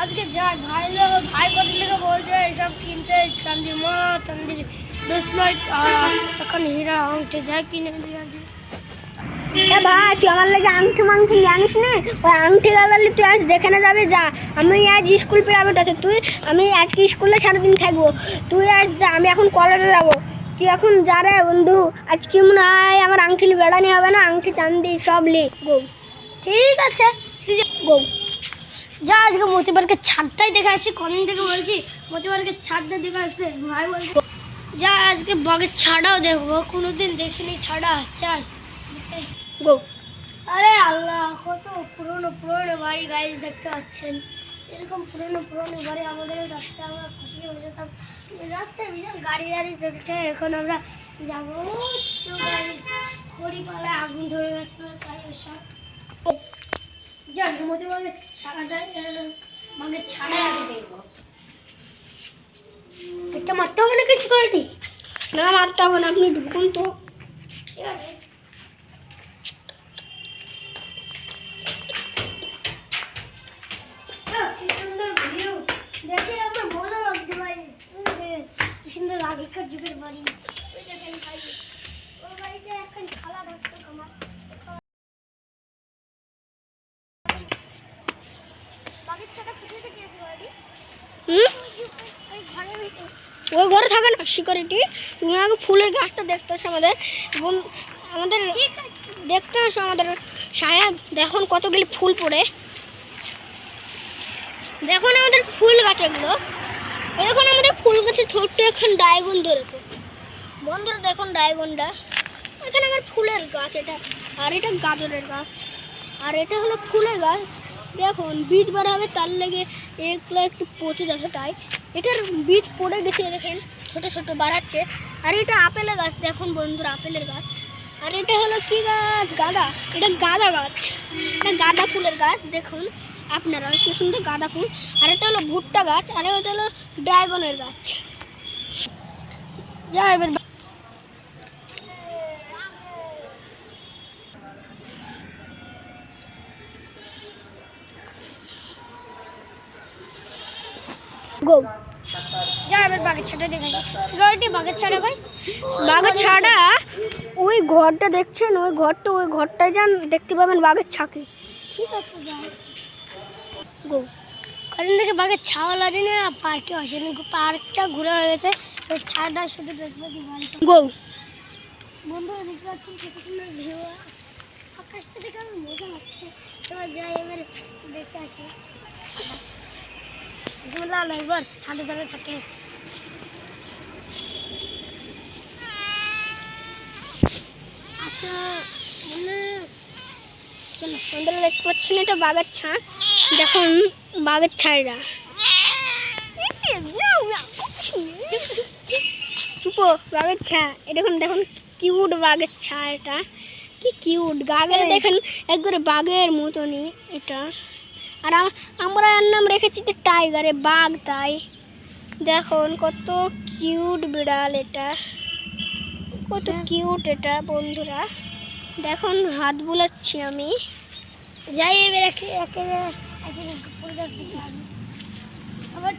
আজকে যাই ভাই কদিন থেকে বলছে এইসব কিনতে, চান্দির মালা, চান্দির ব্রেসলেট আর এখন হীরা আংটি যাই কিনে দিয়ে আজকে। ভাই তুই আমার লাগে আংটি মাংটি জানিস না? ওই আংটি লাগালে তুই আজ যেখানে যাবে যা। আমি আজ স্কুল প্রাইভেট আছে, আমি আজকে স্কুলে সারাদিন থাকবো। তুই আজ যা, আমি এখন কলেজে যাবো। তুই এখন যা রে বন্ধু। আজকে মনে হয় আমার আংটি বেড়ানি হবে না, আংটি চান্দি সব লে গো। ঠিক আছে তুই গো যা, আজকে মতিবারকে ছাদটাই দেখে আসি। কদিন থেকে বলছি মতিবারকে ছাদটা দেখে আসতে, ভাই বলছে যা আজকে বাঘের ছাড়াও দেখবো, কোনোদিন দেখিনি ছাড়া। চাল গো। আরে আল্লাহ, কত পুরনো পুরনো বাড়ি গাইজ দেখতে পাচ্ছেন। এরকম পুরনো পুরনো বাড়ি আমাদের রাস্তায় আমরা খুশি হয়ে যেতাম। রাস্তায় বিশাল গাড়ি গাড়ি চলছে, এখন আমরা যাবো তো গাড়ি খড়িপালায় আগুন ধরে গেছে সব। যা সমুদ্র বাঘের ছাড়াটা বাঘের ছাড়া আগে দেখবো। এটা মারতে হবে না কিছু করে না মারতে হবে না, আপনি ঢুকুন তো। ঠিক আছে কি সুন্দর ভিউ দেখে আমার মজা লাগছে ভাই। কি সুন্দর আগেকার যুগের বাড়ি। ওই দেখেন ভাই, ওই বাড়িতে এখন খালা থাকতো আমার। বাঘের ছাড়া ছুটে থেকে এসে বাড়ি ওই ঘরের ভিতরে। ওই ঘরে থাকে না সিকিউরিটি। তুমি আগে ফুলের গাছটা দেখতে আসো আমাদের দেখতে আসো আমাদের সাহেব। দেখুন কতগুলি ফুল পড়ে, দেখুন আমাদের ফুল গাছ এগুলো। দেখুন আমাদের ফুল গাছে ছোট্ট এখন ডায়গন ধরেছে বন্ধুরা। দেখুন ডায়গনটা, এখানে আমার ফুলের গাছ এটা, আর এটা গাজরের গাছ, আর এটা হলো ফুলের গাছ। দেখুন বীজ বার হবে, তার লেগে এগুলো একটু পচে যাচ্ছে, তাই এটার বীজ পড়ে গেছে। দেখেন ছোট ছোট বাড়াচ্ছে। আর এটা আপেলের গাছ, দেখুন বন্ধুরা আপেলের গাছ। আর এটা হলো কি গাছ? গাঁদা। এটা গাঁদা গাছ, এটা গাঁদা ফুলের গাছ। দেখুন আপনারা কি সুন্দর গাঁদা ফুল। আর এটা হলো ভুট্টা গাছ, আর এটা হলো ড্রাগনের গাছ। যা এবার গো। যা এবার বাঘের ছাড়া দেখে আসি। সিকিউরিটি বাঘের ছাড়া ভাই, বাঘের ছাড়া ওই ঘরটা দেখছেন, ওই ঘরটায় যান, দেখতে পাবেন বাঘের ছাকি। ঠিক আছে যা গো। কদিন থেকে বাঘের ছাওয়া লাগে না, পার্কে আসেনি। পার্কটা ঘুরে হয়ে গেছে, ছাড়টা শুধু দেখবো কি বাড়িটা গো। বন্ধুরা দেখতে পাচ্ছেন কত সুন্দর ভিউ, আকাশটা দেখে আমার মজা লাগছে। তো যাই এবার দেখতে আসি। একবার ছাদে ধরে থাকে। আচ্ছা বন্ধুরা দেখতে পাচ্ছেন এটা বাঘের ছা। দেখুন বাঘের ছাড়া চুপো বাঘের ছা। দেখুন দেখুন কিউট বাঘের ছা, এটা কি কিউট। গাগের দেখেন একবারে বাঘের মতনই এটা। আর আমরা এর নাম রেখেছি তো টাইগারে, বাঘ তাই। দেখুন কত কিউট বিড়াল এটা, কত কিউট এটা বন্ধুরা। দেখুন হাত বুলাচ্ছি আমি। যাই এবার একে একে ফুল গাছ দিচ্ছি। আবার